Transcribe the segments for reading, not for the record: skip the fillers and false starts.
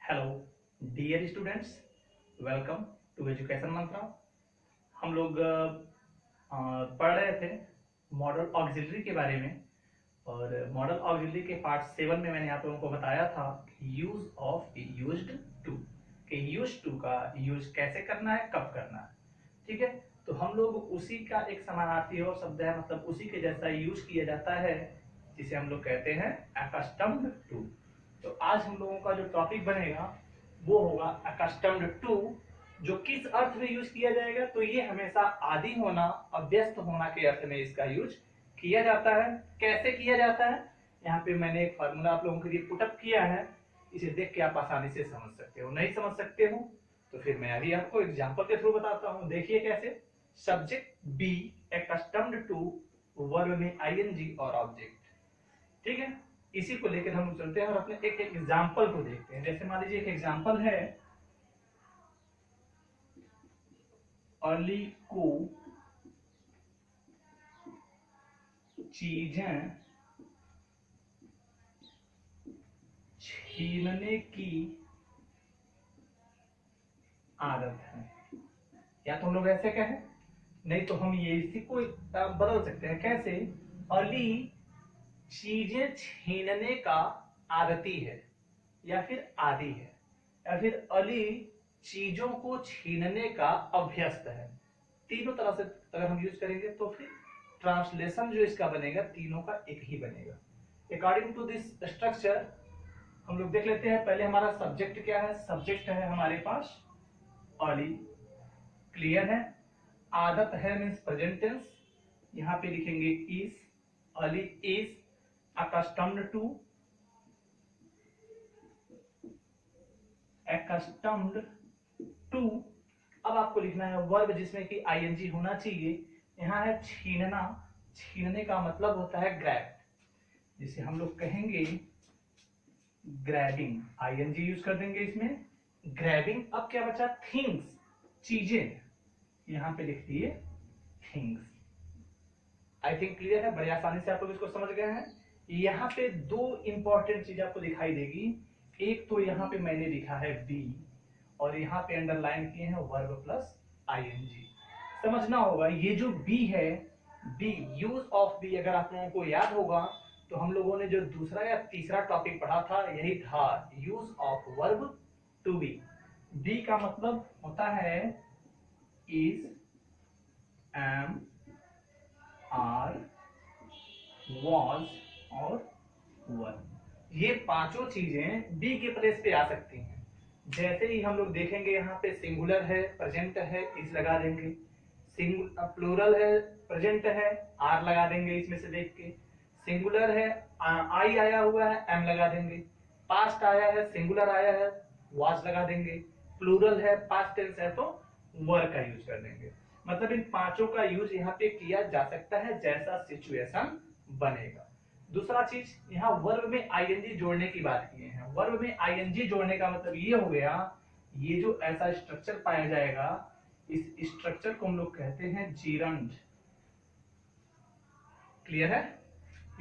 Hello dear students, welcome to education mantra. हम लोग पढ़ रहे थे मॉडल ऑक्सिलरी के बारे में। और मॉडल ऑक्सिलरी के पार्ट 7 में मैंने आप लोगों को बताया था यूज ऑफ यूज्ड टू, कि यूज टू का यूज कैसे करना है, कब करना है। ठीक है, तो हम लोग उसी का एक समानार्थी और शब्द है, मतलब उसी के जैसा यूज किया जाता है, जिसे हम लोग कहते हैं अकस्टम्ड टू। तो आज हम लोगों का जो टॉपिक बनेगा वो होगा अकस्टम्ड टू, जो किस अर्थ में यूज किया जाएगा। तो ये हमेशा आदि होना, अभ्यस्त होना के अर्थ में इसका यूज किया जाता है। कैसे किया जाता है, यहाँ पे मैंने एक फार्मूला आप लोगों के लिए पुटअप किया है, इसे देख के आप आसानी से समझ सकते हो। नहीं समझ सकते हो तो फिर मैं अभी आपको एग्जाम्पल के थ्रू बताता हूँ। देखिए कैसे। Subject be accustomed to, verb में आईएनजी और ऑब्जेक्ट। ठीक है, इसी को लेकर हम चलते हैं और अपने एक एक एग्जाम्पल को देखते हैं। जैसे मान लीजिए एक एग्जाम्पल है, अली को चीजें छीनने की आदत है। या तो हम लोग ऐसे कहें, नहीं तो हम ये इसी को बदल सकते हैं। कैसे? अली चीजें छीनने का आदती है, या फिर आदि है, या फिर अली चीजों को छीनने का अभ्यस्त है। तीनों तरह से अगर हम यूज करेंगे तो फिर ट्रांसलेशन जो इसका बनेगा तीनों का एक ही बनेगा। अकॉर्डिंग टू दिस स्ट्रक्चर हम लोग देख लेते हैं। पहले हमारा सब्जेक्ट क्या है? सब्जेक्ट है हमारे पास अली, क्लियर है। आदत है मीन्स प्रेजेंट टेंस, यहाँ पे लिखेंगे is. Ali is accustomed to, accustomed to। अब आपको लिखना है वर्ब जिसमें कि आईएनजी होना चाहिए। यहाँ है छीनना, छीनने का मतलब होता है ग्रैब, जिसे हम लोग कहेंगे ग्रैबिंग। आईएनजी यूज कर देंगे इसमें, ग्रैबिंग। अब क्या बचा? थिंग्स, चीजें, यहाँ पे लिख दिए थिंग्स। आई थिंक क्लियर है, बड़े आसानी से आप लोग इसको समझ गए हैं। यहाँ पे दो इंपॉर्टेंट चीज आपको दिखाई देगी। एक तो यहाँ पे मैंने लिखा है बी, और यहाँ पे अंडरलाइन किए हैं वर्ब प्लस आईएनजी। समझना होगा ये जो बी है, बी यूज ऑफ बी, अगर आप लोगों को याद होगा तो हम लोगों ने जो दूसरा या तीसरा टॉपिक पढ़ा था यही था, use of verb to be. Be का मतलब होता है इज, एम, आर, वॉज और वर। ये पांचों चीजें बी के प्लेस पे आ सकती हैं। जैसे ही हम लोग देखेंगे यहाँ पे सिंगुलर है, प्रेजेंट है, इस लगा देंगे। प्लूरल है, प्रेजेंट है, आर लगा देंगे इसमें से देख के। सिंगुलर है, आई आया हुआ है, एम लगा देंगे। पास्ट आया है, सिंगुलर आया है, वाज लगा देंगे। प्लूरल है, पास्ट टेंस है तो वर का यूज कर देंगे। मतलब इन पांचों का यूज यहाँ पे किया जा सकता है जैसा सिचुएशन बनेगा। दूसरा चीज, यहाँ वर्ब में आईएनजी जोड़ने की बात की है। वर्ब में आईएनजी जोड़ने का मतलब ये हो गया, ये जो ऐसा स्ट्रक्चर पाया जाएगा, इस स्ट्रक्चर को हम लोग कहते हैं जीरंड। क्लियर है?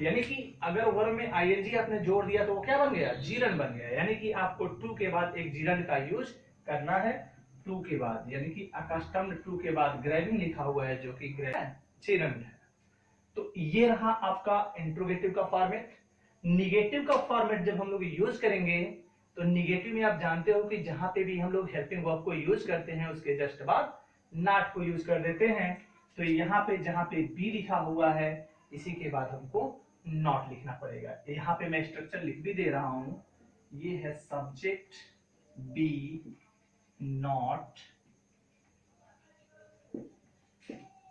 यानी कि अगर वर्ब में आईएनजी आपने जोड़ दिया तो वो क्या बन गया? जीरंड बन गया। यानी कि आपको टू के बाद एक जीरंड का यूज करना है। टू के बाद, यानी कि अकस्टम्ड टू के बाद ग्रैबिंग लिखा हुआ है, जो कि जीरंड है। तो ये रहा आपका इंट्रोगेटिव का फॉर्मेट। निगेटिव का फॉर्मेट जब हम लोग यूज करेंगे तो निगेटिव में आप जानते हो कि जहां पे भी हम लोग हेल्पिंग वर्ब को यूज करते हैं उसके जस्ट बाद नॉट को यूज कर देते हैं। तो यहाँ पे जहां पे बी लिखा हुआ है इसी के बाद हमको नॉट लिखना पड़ेगा। यहाँ पे मैं स्ट्रक्चर लिख भी दे रहा हूं, ये है subject be not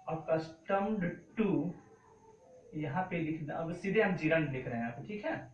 accustomed to, यहाँ पे लिखना, अब सीधे हम जीरंड लिख रहे हैं यहाँ पे, ठीक है,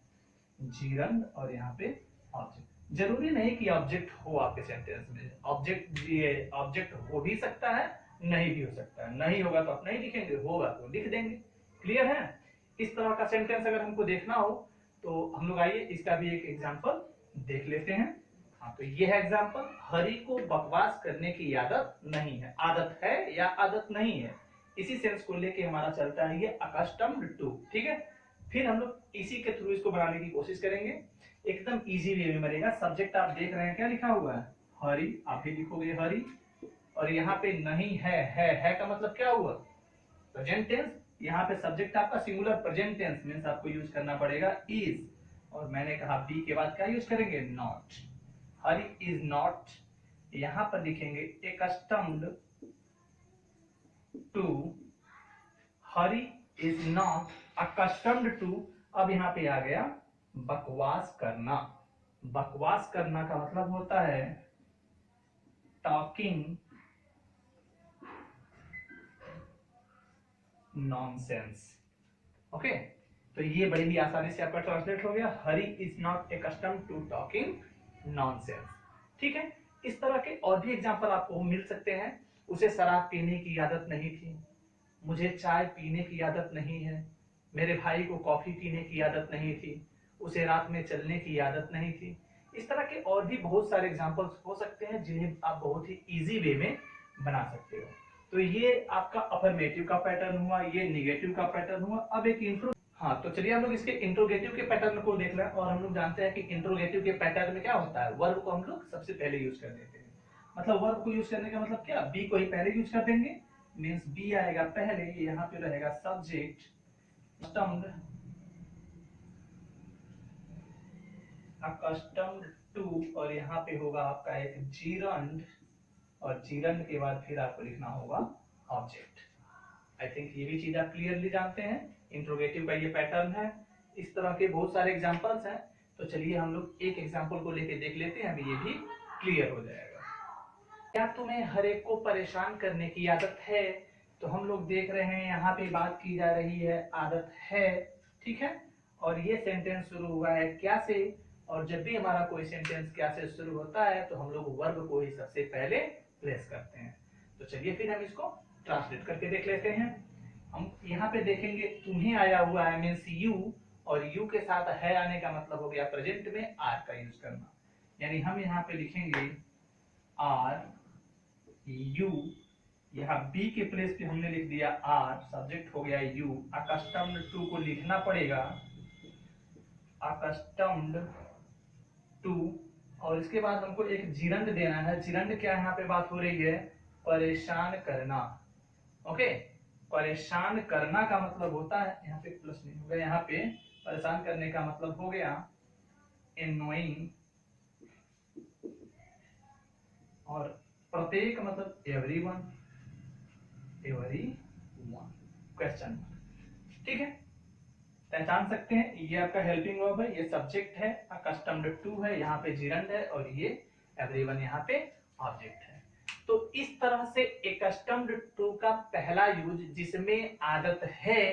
जीरंड। और यहाँ पे ऑब्जेक्ट। जरूरी नहीं कि ऑब्जेक्ट हो आपके सेंटेंस में। ऑब्जेक्ट हो भी सकता है, नहीं भी हो सकता है। नहीं होगा तो आप नहीं लिखेंगे, होगा तो लिख देंगे। क्लियर है? इस तरह का सेंटेंस अगर हमको देखना हो तो हम लोग आइए इसका भी एक एग्जाम्पल देख लेते हैं। हाँ, तो ये है एग्जाम्पल। हरि को बकवास करने की आदत नहीं है। आदत है या आदत नहीं है, इसी सेंस को लेके हमारा चलता है ये अकस्टम्ड टू। ठीक है, फिर हम लोग इसी के थ्रू इसको बनाने की कोशिश करेंगे। एकदम इजी वे में बनेगा। सब्जेक्ट आप देख रहे हैं क्या लिखा हुआ है, हरी, आप भी लिखोगे हरी, और यहाँ पे नहीं है का मतलब क्या हुआ, प्रेजेंट टेंस। यहाँ पे सब्जेक्ट आपका सिंगुलर प्रेजेंट टेंस मींस आपको यूज करना पड़ेगा इज, और मैंने कहा बी के बाद क्या यूज करेंगे, नॉट। हरी इज नॉट, यहां पर लिखेंगे accustomed to, Hari is not accustomed to. अब यहां पे आ गया बकवास करना। बकवास करना का मतलब होता है टॉकिंग नॉनसेंस। ओके, तो ये बड़ी ही आसानी से आपका ट्रांसलेट हो गया, Hari is not accustomed to talking nonsense. ठीक है, इस तरह के और भी एग्जांपल आपको मिल सकते हैं। उसे शराब पीने की आदत नहीं थी, मुझे चाय पीने की आदत नहीं है, मेरे भाई को कॉफी पीने की आदत नहीं थी, उसे रात में चलने की आदत नहीं थी। इस तरह के और भी बहुत सारे एग्जांपल्स हो सकते हैं जिन्हें आप बहुत ही इजी वे में बना सकते हो। तो ये आपका अफर्मेटिव का पैटर्न हुआ, ये निगेटिव का पैटर्न हुआ। अब एक इंट्रो, हाँ तो चलिए हम लोग इसके इंट्रोगेटिव के पैटर्न को देख लें। और हम लोग जानते हैं कि इंट्रोगेटिव के पैटर्न में क्या होता है, वर्ब को हम लोग सबसे पहले यूज कर देते हैं। मतलब वर्ब को यूज करने का मतलब क्या, बी को ही पहले यूज कर देंगे, मींस बी आएगा पहले, यहाँ पे रहेगा सब्जेक्ट accustomed टू, और यहाँ पे होगा आपका एक जीरंड, और जीरंड के बाद फिर आपको लिखना होगा ऑब्जेक्ट। आई थिंक ये भी चीज आप क्लियरली जानते हैं, इंट्रोगेटिव का ये पैटर्न है। इस तरह के बहुत सारे एग्जांपल्स हैं, तो चलिए हम लोग एक एग्जांपल को लेके देख लेते हैं, अभी ये भी क्लियर हो जाएगा। क्या तुम्हें हर एक को परेशान करने की आदत है, तो हम लोग देख रहे हैं यहाँ पे बात की जा रही है आदत है, ठीक है। और ये सेंटेंस शुरू हुआ है क्या से, और जब भी हमारा कोई सेंटेंस क्या से शुरू होता है तो हम लोग वर्ब को ही सबसे पहले प्लेस करते हैं। तो चलिए फिर हम इसको ट्रांसलेट करके देख लेते हैं। हम यहाँ पे देखेंगे तुम्हें आया हुआ है मीन्स यू, और यू के साथ है आने का मतलब हो गया प्रेजेंट में आर का यूज करना। यानी हम यहाँ पे लिखेंगे आर यू, यहाँ बी के प्लेस पे हमने लिख दिया आर, सब्जेक्ट हो गया यू। accustomed टू को लिखना पड़ेगा accustomed टू, और इसके बाद हमको एक जिरंड देना है। जिरंड क्या यहाँ पे बात हो रही है, परेशान करना। ओके, परेशान करना का मतलब होता है, यहाँ पे प्लस नहीं होगा, यहाँ पे परेशान करने का मतलब हो गया annoying, और प्रत्येक मतलब एवरीवन, क्वेश्चन। ठीक है, पहचान सकते हैं, ये आपका हेल्पिंग वर्ब है, ये सब्जेक्ट है, accustomed टू है, यहाँ पे जिरंड है, और ये एवरीवन यहाँ पे ऑब्जेक्ट है। तो इस तरह से accustomed टू का पहला यूज जिसमें आदत है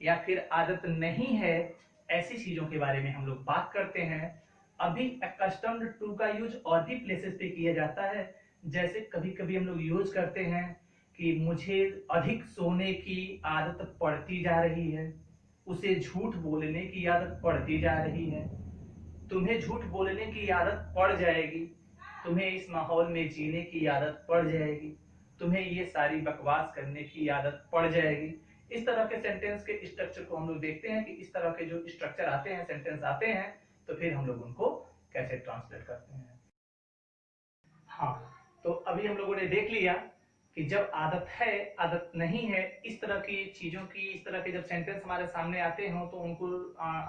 या फिर आदत नहीं है, ऐसी चीजों के बारे में हम लोग बात करते हैं। अभी accustomed टू का यूज और भी प्लेसेस पे किया जाता है, जैसे कभी कभी हम लोग यूज करते हैं कि मुझे अधिक सोने की आदत पड़ती जा रही है, उसे झूठ बोलने की आदत पड़ती जा रही है, तुम्हें झूठ बोलने की आदत पड़ जाएगी, तुम्हें इस माहौल में जीने की आदत पड़ जाएगी, तुम्हें ये सारी बकवास करने की आदत पड़ जाएगी। इस तरह के सेंटेंस के स्ट्रक्चर को हम लोग देखते हैं कि इस तरह के जो स्ट्रक्चर आते हैं, सेंटेंस आते हैं, तो फिर हम लोग उनको कैसे ट्रांसलेट करते हैं। हाँ, तो अभी हम लोगों ने देख लिया कि जब आदत है, आदत नहीं है, इस तरह की चीजों की, इस तरह के जब सेंटेंस हमारे सामने आते हो तो उनको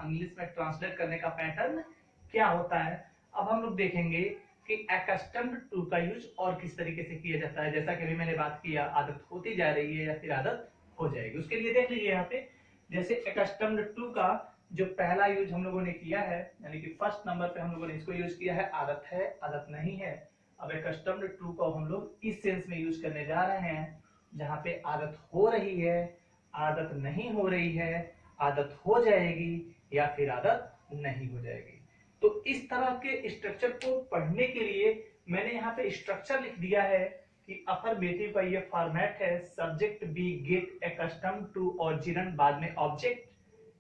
इंग्लिश में ट्रांसलेट करने का पैटर्न क्या होता है। अब हम लोग देखेंगे कि accustomed टू का यूज और किस तरीके से किया जाता है। जैसा कि अभी मैंने बात किया, आदत होती जा रही है या फिर आदत हो जाएगी, उसके लिए देख लीजिए यहाँ पे। जैसे accustomed टू का जो पहला यूज हम लोगों ने किया है, यानी कि फर्स्ट नंबर पे हम लोगों ने इसको यूज किया है, आदत है, आदत नहीं है। अब accustomed टू को हम लोग इस सेंस में यूज करने जा रहे हैं जहां पे आदत हो रही है, आदत नहीं हो रही है, आदत हो जाएगी या फिर आदत नहीं हो जाएगी। तो इस तरह के स्ट्रक्चर को पढ़ने के लिए मैंने यहाँ पे स्ट्रक्चर लिख दिया है कि अफर्मेटिव का ये फॉर्मेट है, subject be get accustomed to और जिरंड बाद में ऑब्जेक्ट।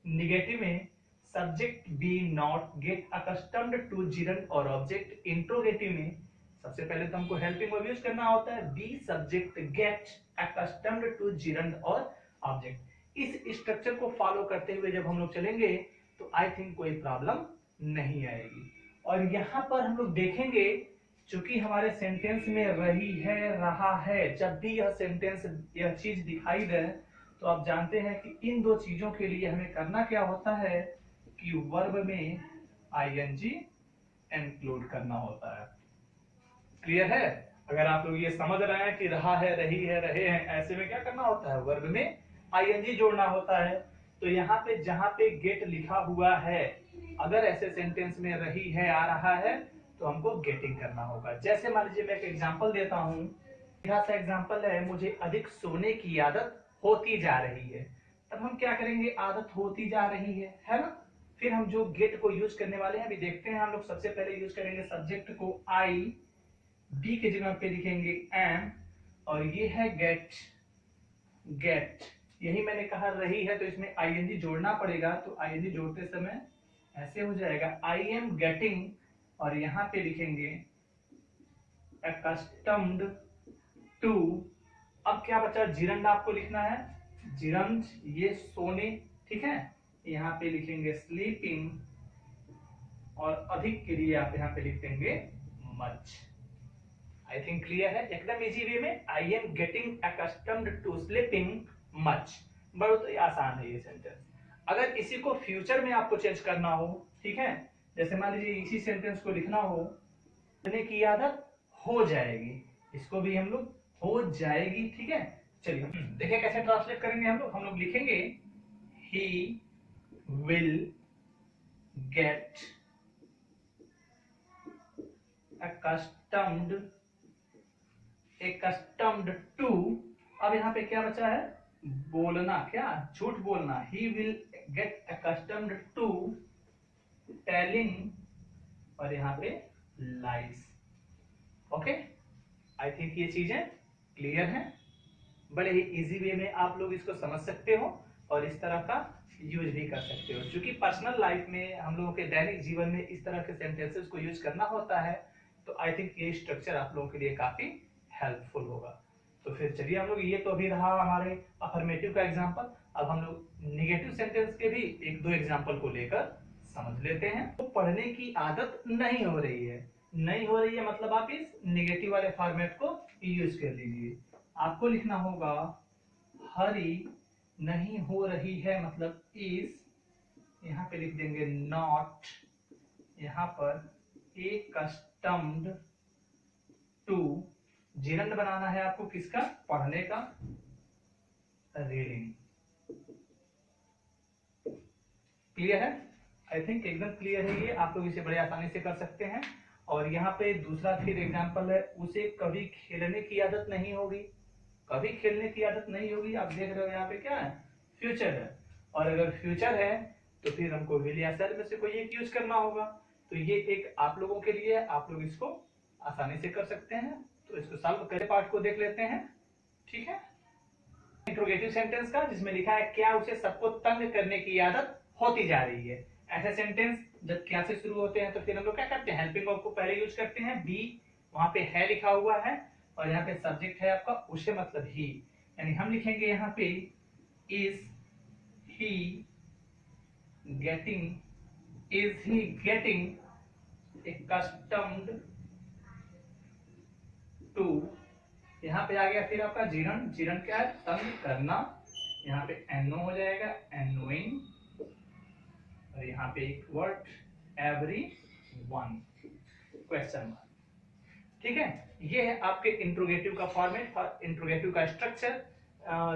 निगेटिव में subject be not get accustomed to gerund और ऑब्जेक्ट। इंट्रोगेटिव में सबसे पहले तो हमको हेल्पिंग वर्ब यूज करना होता है, be subject get accustomed to gerund और ऑब्जेक्ट। इस स्ट्रक्चर को फॉलो करते हुए जब हम लोग चलेंगे तो आई थिंक कोई प्रॉब्लम नहीं आएगी। और यहाँ पर हम लोग देखेंगे, चूंकि हमारे सेंटेंस में रही है, रहा है, जब भी यह सेंटेंस, यह चीज दिखाई दे, तो आप जानते हैं कि इन दो चीजों के लिए हमें करना क्या होता है कि वर्ब में आईएनजी इंक्लूड करना होता है। क्लियर है? अगर आप लोग ये समझ रहे हैं कि रहा है, रही है, रहे हैं, ऐसे में क्या करना होता है, वर्ब में आईएनजी जोड़ना होता है। तो यहाँ पे जहां पे गेट लिखा हुआ है, अगर ऐसे सेंटेंस में रही है, आ रहा है, तो हमको गेटिंग करना होगा। जैसे मान लीजिए मैं एक एग्जांपल देता हूं, यहाँ सा एग्जांपल है, मुझे अधिक सोने की आदत होती जा रही है। तब हम क्या करेंगे, आदत होती जा रही है ना। फिर हम जो गेट को यूज करने वाले हैं, अभी देखते हैं हम लोग। सबसे पहले यूज करेंगे सब्जेक्ट को आई, बी के जगह पे लिखेंगे एम, और ये है गेट। गेट यही मैंने कहा रही है, तो इसमें आईएनजी जोड़ना पड़ेगा। तो आईएनजी जोड़ते समय ऐसे हो जाएगा, आई एम गेटिंग, और यहां पे लिखेंगे accustomed टू। अब क्या बचा, जिरंड आपको लिखना है, जिरंड ये सोने, ठीक है। यहाँ पे लिखेंगे स्लीपिंग, और अधिक के लिए आप यहाँ पे लिख देंगे मच। आई थिंक क्लियर है, एकदम इजी वे में। I am getting accustomed to sleeping much. बहुत ही आसान है ये सेंटेंस। अगर इसी को फ्यूचर में आपको चेंज करना हो, ठीक है, जैसे मान लीजिए इसी सेंटेंस को लिखना हो, करने की आदत हो जाएगी, इसको भी हम लोग हो जाएगी, ठीक है। चलिए देखिए कैसे ट्रांसलेट करेंगे हम लोग लिखेंगे he will get accustomed to. अब यहाँ पे क्या बचा है, बोलना, क्या झूठ बोलना। He will get accustomed to telling, और यहाँ पे लाइज। ओके, आई थिंक ये चीजें क्लियर हैं। बड़े ही इजी वे में आप लोग इसको समझ सकते हो और इस तरह का यूज भी कर सकते हो। क्योंकि पर्सनल लाइफ में हम लोगों के दैनिक जीवन में इस तरह के सेंटेंसेस को यूज करना होता है, तो आई थिंक ये स्ट्रक्चर आप लोगों के लिए काफी हेल्पफुल होगा। तो फिर चलिए हम लोग, ये तो अभी रहा हमारे अफर्मेटिव का एग्जाम्पल। अब हम लोग निगेटिव सेंटेंस के भी एक दो एग्जाम्पल को लेकर समझ लेते हैं। तो पढ़ने की आदत नहीं हो रही है, नहीं हो रही है मतलब आप इस निगेटिव वाले फॉर्मेट को यूज कर लीजिए। आपको लिखना होगा हरी नहीं हो रही है, मतलब इज, यहाँ पे लिख देंगे नॉट, यहाँ पर accustomed टू, जिरंड बनाना है आपको किसका, पढ़ने का, रीडिंग। क्लियर है? आई थिंक एकदम क्लियर है ये, आप लोग इसे बड़े आसानी से कर सकते हैं। और यहाँ पे दूसरा फिर एग्जांपल है, उसे कभी खेलने की आदत नहीं होगी। कभी खेलने की आदत नहीं होगी, आप देख रहे हो यहाँ पे क्या है, फ्यूचर है। और अगर फ्यूचर है तो फिर हमको विल या शैल में से कोई एक यूज करना होगा। तो ये एक आप लोगों के लिए है, आप लोग इसको आसानी से कर सकते हैं। तो इसको सॉल्व करके पार्ट को देख लेते हैं, ठीक है। इंट्रोगेटिव सेंटेंस का, जिसमें लिखा है क्या उसे सबको तंग करने की आदत होती जा रही है। ऐसे सेंटेंस जब क्या से शुरू होते हैं तो फिर हम लोग क्या करते हैं, हेल्पिंग वर्ब को पहले यूज करते हैं। बी वहां पे है लिखा हुआ है, और यहाँ पे सब्जेक्ट है आपका उसे, मतलब ही। यानी हम लिखेंगे यहाँ पे is he getting, is he getting accustomed to. यहाँ पे आ गया फिर आपका जिरंड, जिरंड क्या है, तंग करना। यहाँ पे एनो हो जाएगा, एनोइंग, और यहाँ पे एक word every one, question mark, ठीक है। ये है आपके इंट्रोगेटिव का फॉर्मेट, इंट्रोगेटिव का स्ट्रक्चर,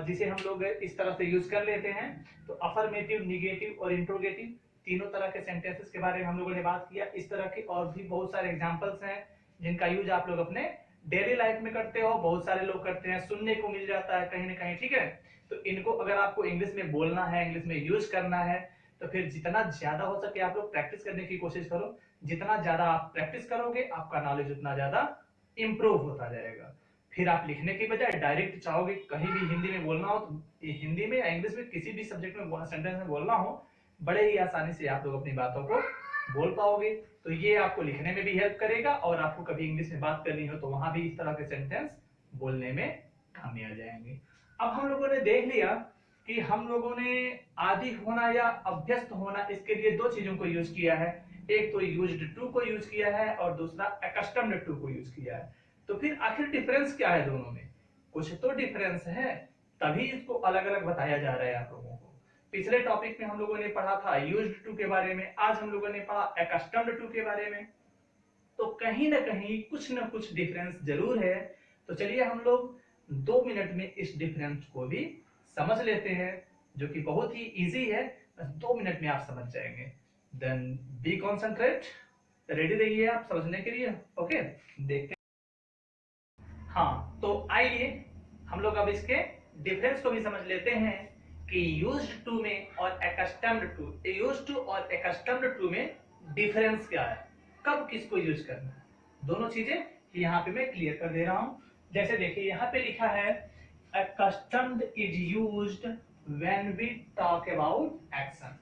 जिसे हम लोग इस तरह से यूज कर लेते हैं। तो अफर्मेटिव, निगेटिव और इंट्रोगेटिव तीनों तरह के सेंटेंसेस के बारे में हम लोगों ने बात किया। इस तरह के और भी बहुत सारे एग्जांपल्स हैं जिनका यूज आप लोग अपने डेली लाइफ में करते हो, बहुत सारे लोग करते हैं, सुनने को मिल जाता है कहीं ना कहीं, ठीक है। तो इनको अगर आपको इंग्लिश में बोलना है, इंग्लिश में यूज करना है, तो फिर जितना ज्यादा हो सके आप लोग प्रैक्टिस करने की कोशिश करो। जितना ज्यादा आप प्रैक्टिस करोगे, आपका नॉलेज उतना ज्यादा इंप्रूव होता जाएगा। फिर आप लिखने की बजाय डायरेक्ट चाहोगे कहीं भी हिंदी में बोलना हो, तो हिंदी में या इंग्लिश में किसी भी सब्जेक्ट में सेंटेंस में बोलना हो, बड़े ही आसानी से आप लोग अपनी बातों को बोल पाओगे। तो ये आपको लिखने में भी हेल्प करेगा, और आपको कभी इंग्लिश में बात करनी हो तो वहां भी इस तरह के सेंटेंस बोलने में काम आ जाएंगे। अब हम लोगों ने देख लिया कि हम लोगों ने आदि होना या अभ्यस्त होना, इसके लिए दो चीजों को यूज किया है। एक तो यूज्ड टू को यूज किया है और दूसरा अकस्टम्ड टू को यूज किया है। तो फिर आखिर डिफरेंस क्या है दोनों में? कुछ तो डिफरेंस है, तभी इसको अलग अलग बताया जा रहा है आप लोगों को। पिछले टॉपिक में हम लोगों ने पढ़ा था यूज्ड टू के बारे में, आज हम लोगों ने पढ़ा अकस्टम्ड टू के बारे में। तो कहीं ना कहीं कुछ ना कुछ डिफरेंस जरूर है। तो चलिए हम लोग 2 मिनट में इस डिफरेंस को भी समझ लेते हैं, जो कि बहुत ही इजी है, बस 2 मिनट में आप समझ जाएंगे। देन बी कॉन्सेंट्रेट, रेडी रहिए आप समझने के लिए। ओके, देखते हैं। हाँ, तो आइए हम लोग अब इसके डिफरेंस को भी समझ लेते हैं कि यूज्ड टू में और अकस्टम्ड टू, यूज्ड टू और अकस्टम्ड टू में डिफरेंस क्या है, कब किसको यूज करना है, दोनों चीजें यहाँ पे मैं क्लियर कर दे रहा हूं। जैसे देखिए यहाँ पे लिखा है accustomed is used when we talk about action,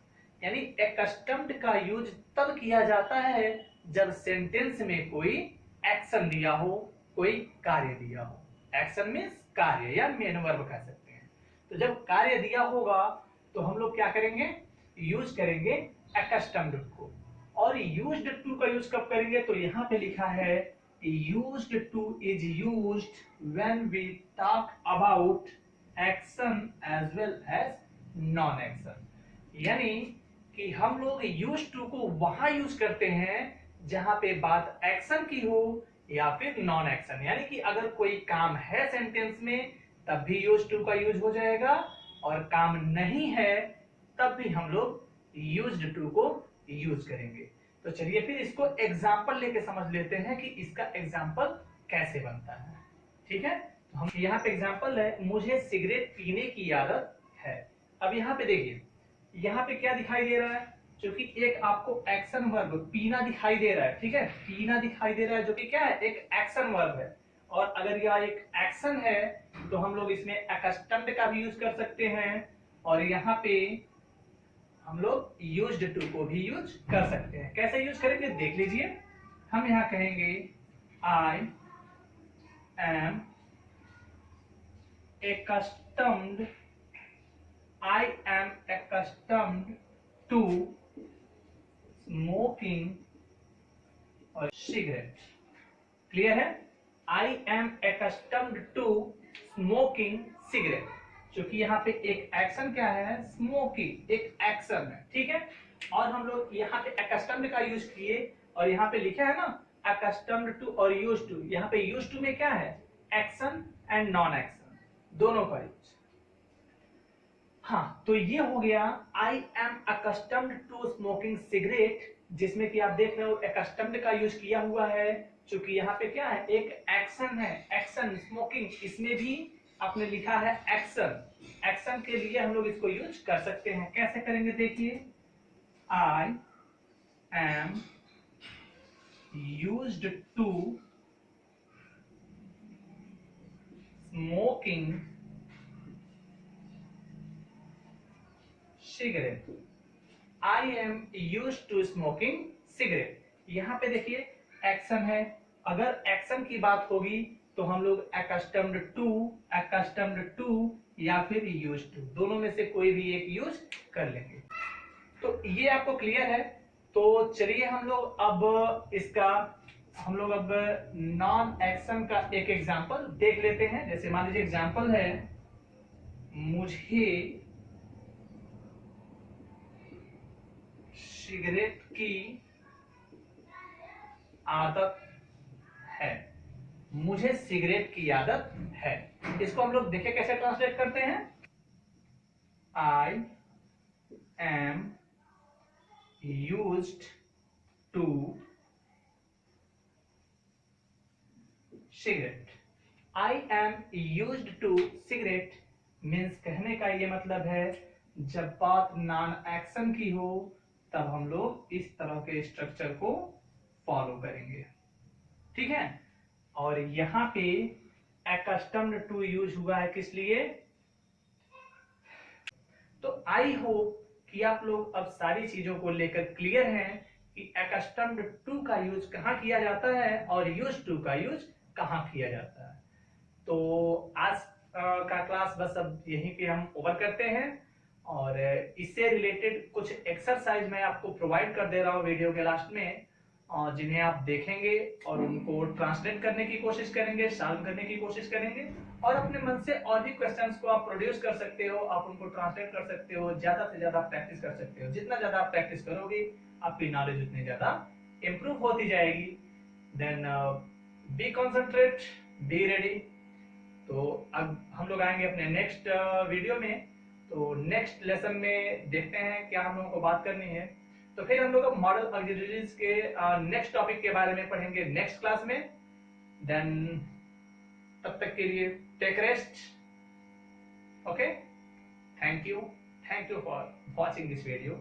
यानी accustomed का यूज तब किया जाता है जब सेंटेंस में कोई एक्शन दिया हो, कोई कार्य दिया हो। एक्शन मीन्स कार्य या मेन वर्ब कह सकते हैं। तो जब कार्य दिया होगा तो हम लोग क्या करेंगे, यूज करेंगे accustomed को। और used to का यूज कब करेंगे, तो यहाँ पे लिखा है used to is used when we talk about action as well as non action, यानी कि हम लोग used to को वहां यूज करते हैं जहां पे बात एक्शन की हो या फिर नॉन एक्शन, यानी कि अगर कोई काम है सेंटेंस में तब भी used to का यूज हो जाएगा, और काम नहीं है तब भी हम लोग used to को यूज करेंगे। तो चलिए फिर इसको एग्जाम्पल लेके समझ लेते हैं कि इसका एग्जाम्पल कैसे बनता है। ठीक है, तो हम यहाँ पे एग्जाम्पल है, मुझे सिगरेट पीने की आदत है। अब यहाँ पे देखिए, यहाँ पे क्या दिखाई दे रहा है, जो कि एक आपको एक्शन वर्ब पीना दिखाई दे रहा है। ठीक है, पीना दिखाई दे रहा है, जो कि क्या है, एक एक्शन वर्ब है। और अगर यह एक एक्शन है तो हम लोग इसमें अकस्टम्ड का भी यूज कर सकते हैं, और यहाँ पे हम लोग यूज्ड टू को भी यूज कर सकते हैं। कैसे यूज करेंगे देख लीजिए। हम यहां कहेंगे आई am accustomed, I am accustomed to smoking और सिगरेट। क्लियर है, I am accustomed to smoking cigarette, क्योंकि यहाँ पे एक एक्शन क्या है, स्मोकिंग एक एक्शन है। ठीक है, और हम लोग यहाँ पे accustomed का यूज किए, और यहाँ पे लिखा है ना accustomed to और used to, यहाँ पे used to में क्या है, एक्शन एंड नॉन एक्शन दोनों का यूज। हाँ, तो ये हो गया I am accustomed to smoking cigarette, जिसमें कि आप देख रहे हो accustomed का यूज किया हुआ है, क्योंकि यहाँ पे क्या है, एक एक्शन है, एक्शन स्मोकिंग, इसमें भी आपने लिखा है एक्शन। एक्शन के लिए हम लोग इसको यूज कर सकते हैं। कैसे करेंगे देखिए, I am used to smoking cigarette, I am used to smoking cigarette. यहाँ पे देखिए एक्शन है, अगर एक्शन की बात होगी तो हम लोग accustomed टू या फिर used टू, दोनों में से कोई भी एक यूज कर लेंगे। तो ये आपको क्लियर है। तो चलिए हम लोग अब नॉन एक्शन का एक एग्जांपल देख लेते हैं। जैसे मान लीजिए एग्जांपल है, मुझे सिगरेट की आदत है, मुझे सिगरेट की आदत है। इसको हम लोग देखें कैसे ट्रांसलेट करते हैं, I am used to cigarette. I am used to cigarette means कहने का ये मतलब है, जब बात नॉन एक्शन की हो तब हम लोग इस तरह के स्ट्रक्चर को फॉलो करेंगे। ठीक है, और यहां पे accustomed टू यूज हुआ है किस लिए। तो आई होप कि आप लोग अब सारी चीजों को लेकर क्लियर हैं कि accustomed टू का यूज कहां किया जाता है और यूज टू का यूज कहां किया जाता है। तो आज का क्लास बस अब यहीं पे हम ओवर करते हैं, और इससे रिलेटेड कुछ एक्सरसाइज मैं आपको प्रोवाइड कर दे रहा हूँ वीडियो के लास्ट में, और जिन्हें आप देखेंगे और उनको ट्रांसलेट करने की कोशिश करेंगे, सॉल्व करने की कोशिश करेंगे, और अपने मन से और भी क्वेश्चंस को आप प्रोड्यूस कर सकते हो, आप उनको ट्रांसलेट कर सकते हो, ज्यादा से ज्यादा प्रैक्टिस कर सकते हो। जितना ज्यादा आप प्रैक्टिस करोगे आपकी नॉलेज उतनी ज्यादा इंप्रूव होती जाएगी। Then be concentrate, be ready. तो अब हम लोग आएंगे अपने नेक्स्ट वीडियो में। तो नेक्स्ट लेसन में देखते हैं क्या हम लोगों को बात करनी है। तो फिर हम लोग मॉडल ऑक्सिलरीज के नेक्स्ट टॉपिक के बारे में पढ़ेंगे नेक्स्ट क्लास में। देन तब तक के लिए take rest. Okay, thank you for watching this video.